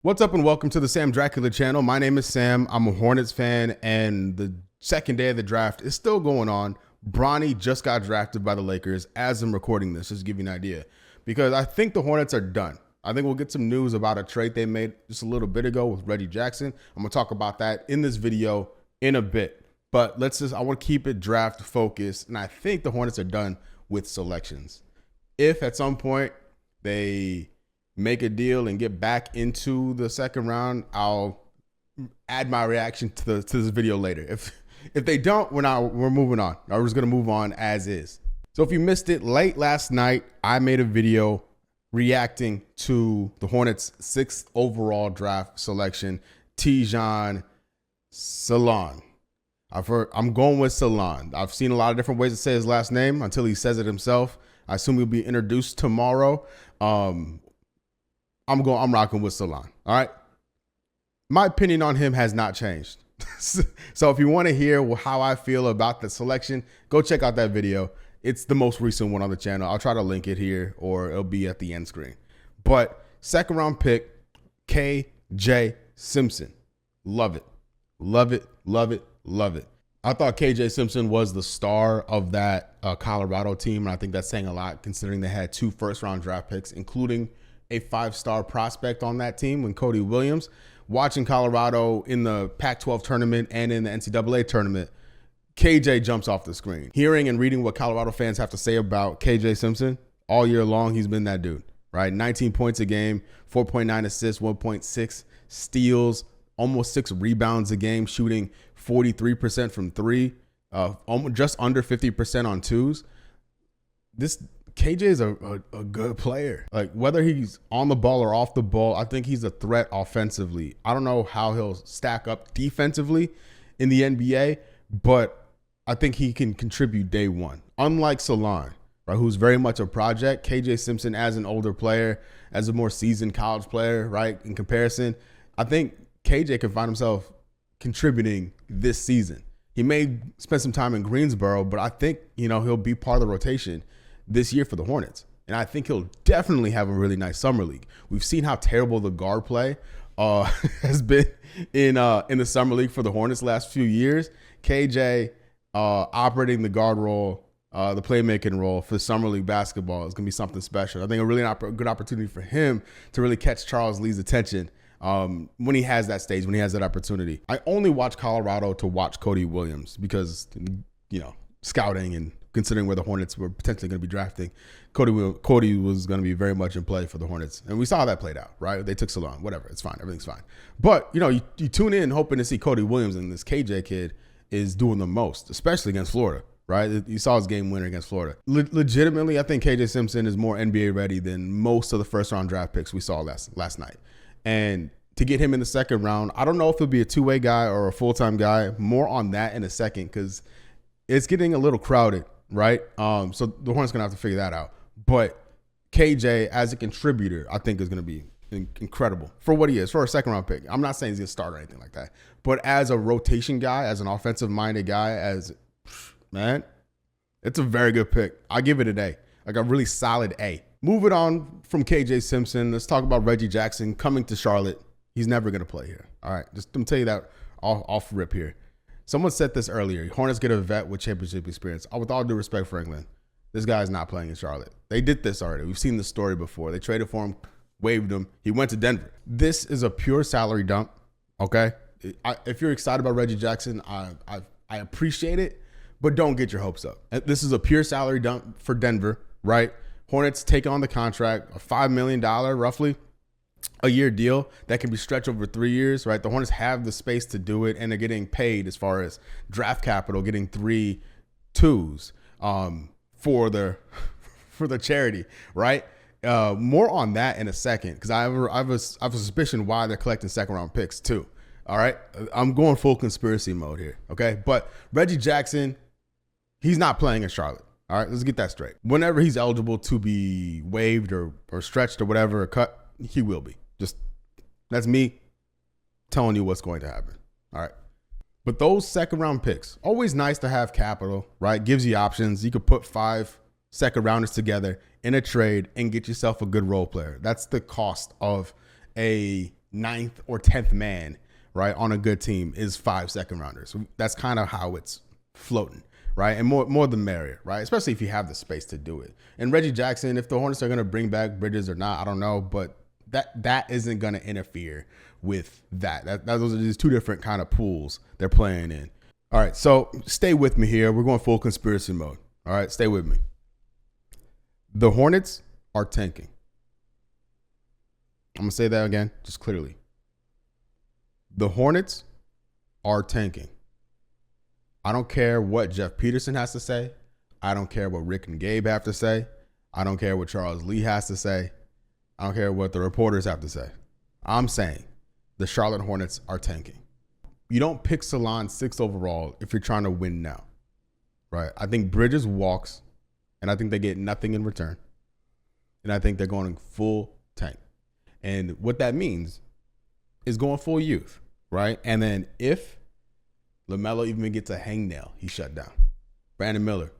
What's up and welcome to the Sam Dracula channel. My name is Sam. I'm a Hornets fan and the second day of the draft is still going on. Bronny just got drafted by the Lakers as I'm recording this, just to give you an idea. Because I think the Hornets are done. I think we'll get some news about a trade they made just a little bit ago with Reggie Jackson. I'm going to talk about that in this video in a bit. But I want to keep it draft focused. And I think the Hornets are done with selections. If at some point they make a deal and get back into the second round, I'll add my reaction to this video later. If they don't, we're moving on. We're just gonna move on as is. So if you missed it, late last night I made a video reacting to the Hornets' 6th overall draft selection, Tijan Salon. I'm going with Salon. I've seen a lot of different ways to say his last name until he says it himself. I assume he'll be introduced tomorrow. I'm rocking with Salon. All right. My opinion on him has not changed. So if you want to hear how I feel about the selection, go check out that video. It's the most recent one on the channel. I'll try to link it here or it'll be at the end screen. But second round pick, KJ Simpson. Love it. Love it. Love it. Love it. I thought KJ Simpson was the star of that Colorado team. And I think that's saying a lot considering they had 2 first-round draft picks, including a 5-star prospect on that team when Cody Williams. Watching Colorado in the Pac-12 tournament and in the NCAA tournament, KJ jumps off the screen. Hearing and reading what Colorado fans have to say about KJ Simpson all year long, he's been that dude, right? 19 points a game, 4.9 assists, 1.6 steals, almost 6 rebounds a game, shooting 43% from 3, just under 50% on 2s. This KJ is a good player. Like, whether he's on the ball or off the ball, I think he's a threat offensively. I don't know how he'll stack up defensively in the NBA, but I think he can contribute day one. Unlike Salon, right, who's very much a project, KJ Simpson as an older player, as a more seasoned college player, right, in comparison, I think KJ can find himself contributing this season. He may spend some time in Greensboro, but I think, he'll be part of the rotation this year for the Hornets. And I think he'll definitely have a really nice summer league. We've seen how terrible the guard play has been in the summer league for the Hornets last few years. KJ operating the guard role, the playmaking role for summer league basketball is going to be something special. I think a really good opportunity for him to really catch Charles Lee's attention when he has that stage, when he has that opportunity. I only watch Colorado to watch Cody Williams because, scouting and considering where the Hornets were potentially going to be drafting, Cody was going to be very much in play for the Hornets. And we saw how that played out, right? They took so long, whatever. It's fine. Everything's fine. But, you tune in hoping to see Cody Williams, and this KJ kid is doing the most, especially against Florida, right? You saw his game winner against Florida. Legitimately, I think KJ Simpson is more NBA ready than most of the first round draft picks we saw last night. And to get him in the second round, I don't know if he'll be a two-way guy or a full-time guy. More on that in a second, because it's getting a little crowded, right? So the Hornets gonna have to figure that out. But KJ as a contributor, I think is gonna be incredible for what he is, for a second round pick. I'm not saying he's gonna start or anything like that, but as a rotation guy, as an offensive minded guy, it's a very good pick. I give it an A, like a really solid A. Moving on from KJ Simpson, let's talk about Reggie Jackson coming to Charlotte. He's never gonna play here. All right, just let me tell you that off rip here. Someone said this earlier. Hornets get a vet with championship experience. With all due respect for England, this guy's not playing in Charlotte. They did this already. We've seen this story before. They traded for him, waived him. He went to Denver. This is a pure salary dump, okay? If you're excited about Reggie Jackson, I appreciate it, but don't get your hopes up. This is a pure salary dump for Denver, right? Hornets take on the contract, a $5 million roughly a year deal that can be stretched over 3 years, right? The Hornets have the space to do it, and they're getting paid as far as draft capital, getting 3 2s for the charity, right? More on that in a second, because I have a suspicion why they're collecting second round picks too. All right, I'm going full conspiracy mode here, okay? But Reggie Jackson, he's not playing in Charlotte. All right, let's get that straight. Whenever he's eligible to be waived or stretched or whatever, or cut, he will be. That's me telling you what's going to happen. All right. But those second round picks, always nice to have capital, right? Gives you options. You could put 5 second rounders together in a trade and get yourself a good role player. That's the cost of a ninth or 10th man, right, on a good team is 5 second rounders. That's kind of how it's floating, right? And more the merrier, right? Especially if you have the space to do it. And Reggie Jackson, if the Hornets are going to bring back Bridges or not, I don't know, but that isn't going to interfere with that. Those are just two different kind of pools they're playing in. All right, so stay with me here. We're going full conspiracy mode. All right, stay with me. The Hornets are tanking. I'm going to say that again, just clearly. The Hornets are tanking. I don't care what Jeff Peterson has to say. I don't care what Rick and Gabe have to say. I don't care what Charles Lee has to say. I don't care what the reporters have to say. I'm saying the Charlotte Hornets are tanking. You don't pick Salon 6th overall if you're trying to win now, right? I think Bridges walks, and I think they get nothing in return. And I think they're going full tank. And what that means is going full youth, right? And then if LaMelo even gets a hangnail, he's shut down. Brandon Miller,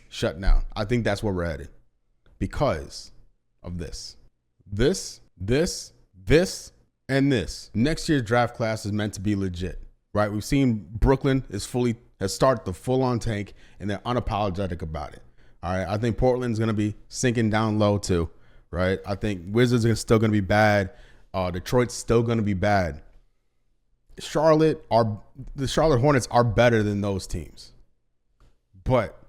shut down. I think that's where we're headed because of this. This, and this. Next year's draft class is meant to be legit, right? We've seen Brooklyn has started the full-on tank, and they're unapologetic about it. All right, I think Portland's going to be sinking down low too, right? I think Wizards are still going to be bad. Detroit's still going to be bad. The Charlotte Hornets are better than those teams. But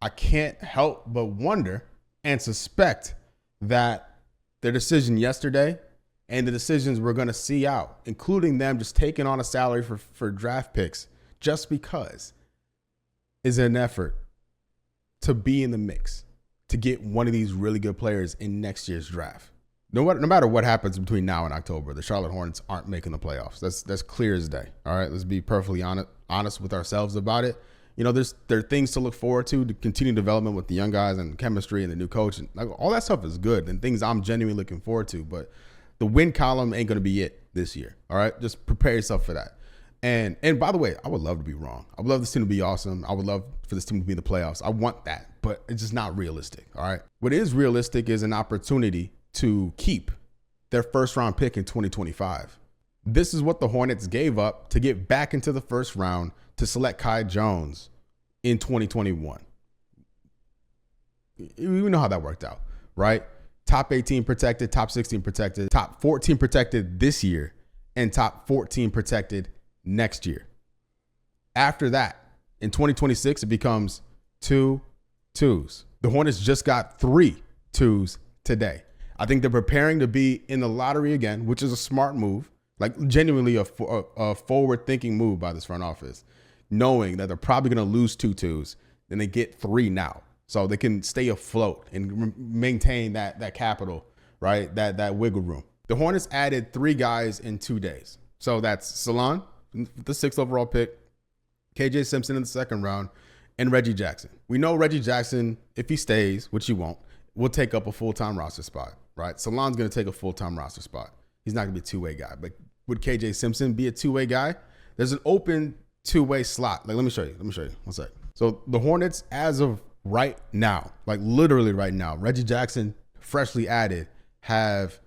I can't help but wonder and suspect that their decision yesterday and the decisions we're going to see out, including them just taking on a salary for draft picks just because, is an effort to be in the mix, to get one of these really good players in next year's draft. No matter what happens between now and October, the Charlotte Hornets aren't making the playoffs. That's clear as day. All right, let's be perfectly honest with ourselves about it. You know, there are things to look forward to continue development with the young guys and chemistry and the new coach. And like, all that stuff is good and things I'm genuinely looking forward to. But the win column ain't going to be it this year. All right, just prepare yourself for that. And by the way, I would love to be wrong. I would love this team to be awesome. I would love for this team to be in the playoffs. I want that, but it's just not realistic. All right, what is realistic is an opportunity to keep their first round pick in 2025. This is what the Hornets gave up to get back into the first round to select Kai Jones in 2021. We know how that worked out, right? Top 18 protected, top 16 protected, top 14 protected this year, and top 14 protected next year. After that, in 2026, it becomes 2 2s. The Hornets just got 3 2s today. I think they're preparing to be in the lottery again, which is a smart move, like genuinely a forward-thinking move by this front office, knowing that they're probably going to lose 2 2s, then they get 3 now. So they can stay afloat and maintain that capital, right? That wiggle room. The Hornets added 3 guys in 2 days. So that's Salon, the 6th overall pick, KJ Simpson in the 2nd round, and Reggie Jackson. We know Reggie Jackson, if he stays, which he won't, will take up a full-time roster spot, right? Salon's going to take a full-time roster spot. He's not going to be a two-way guy. But would KJ Simpson be a two-way guy? There's an open two-way slot. Like, let me show you. One sec. So the Hornets, as of right now, like literally right now, Reggie Jackson, freshly added, have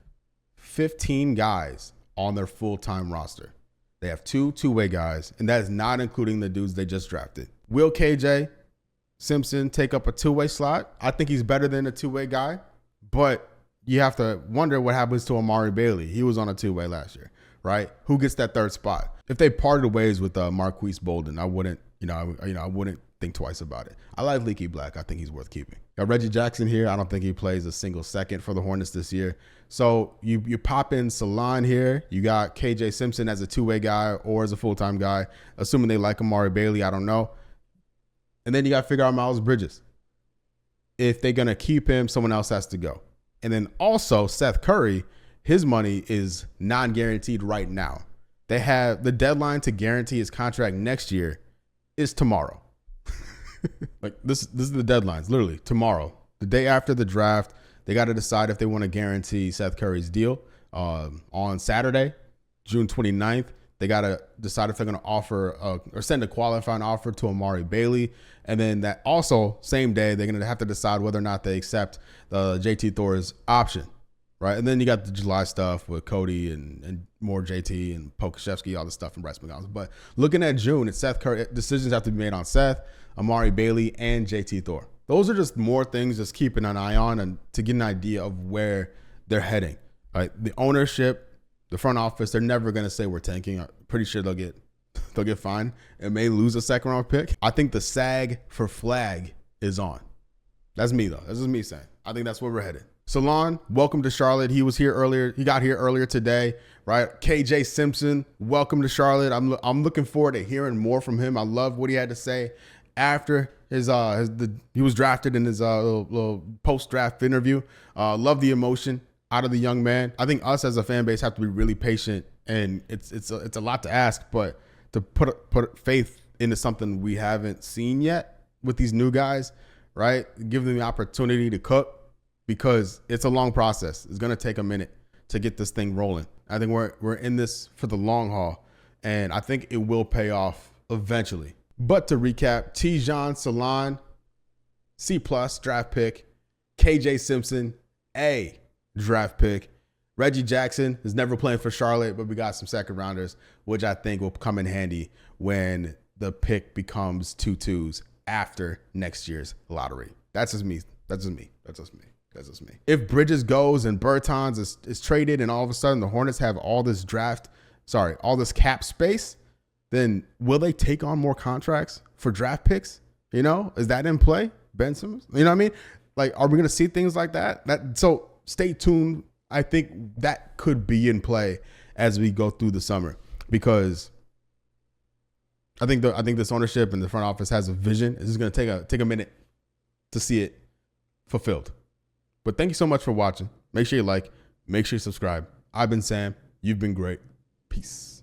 15 guys on their full-time roster. They have 2 two-way guys, and that is not including the dudes they just drafted. Will KJ Simpson take up a two-way slot? I think he's better than a two-way guy, but you have to wonder what happens to Amari Bailey. He was on a two-way last year, right? Who gets that 3rd spot? If they parted ways with Marquise Bolden, I wouldn't think twice about it. I like Leaky Black. I think he's worth keeping. Got Reggie Jackson here. I don't think he plays a single second for the Hornets this year. So you pop in Salon here. You got KJ Simpson as a two-way guy or as a full-time guy, assuming they like Amari Bailey. I don't know. And then you got to figure out Miles Bridges. If they're going to keep him, someone else has to go. And then also Seth Curry, his money is non-guaranteed right now. They have the deadline to guarantee his contract next year is tomorrow. Like this is the deadlines, literally tomorrow. The day after the draft, they got to decide if they want to guarantee Seth Curry's deal. On Saturday, June 29th, they got to decide if they're going to offer or send a qualifying offer to Amari Bailey. And then that also same day, they're going to have to decide whether or not they accept JT Thor's option. right? And then you got the July stuff with Cody and more JT and Pokashevsky, all the stuff from Bryce McDonald. But looking at June, it's Seth Curry. Decisions have to be made on Seth, Amari Bailey, and JT Thor. Those are just more things just keeping an eye on and to get an idea of where they're heading. Right? The ownership, the front office, they're never going to say we're tanking. I'm pretty sure they'll get fined and may lose a second round pick. I think the SAG for flag is on. That's me though. That's just me saying. I think that's where we're headed. Salon, welcome to Charlotte. He was here earlier. He got here earlier today, right? KJ Simpson, welcome to Charlotte. I'm looking forward to hearing more from him. I love what he had to say after he was drafted in his little post-draft interview. Love the emotion out of the young man. I think us as a fan base have to be really patient, and it's a lot to ask, but to put faith into something we haven't seen yet with these new guys, right? Give them the opportunity to cook, because it's a long process. It's gonna take a minute to get this thing rolling. I think we're in this for the long haul, and I think it will pay off eventually. But to recap, Tijan Salon, C+ draft pick, KJ Simpson, A draft pick. Reggie Jackson is never playing for Charlotte, but we got some second rounders, which I think will come in handy when the pick becomes 2-2s after next year's lottery. That's just me. That's just me. That's just me. That's just me. If Bridges goes and Bertans is traded and all of a sudden the Hornets have all this cap space, then will they take on more contracts for draft picks? You know, is that in play? Ben Simmons? You know what I mean? Like, are we going to see things like that? So stay tuned. I think that could be in play as we go through the summer, because I think this ownership and the front office has a vision. It's just going to take a minute to see it fulfilled. But thank you so much for watching. Make sure you like, make sure you subscribe. I've been Sam. You've been great. Peace.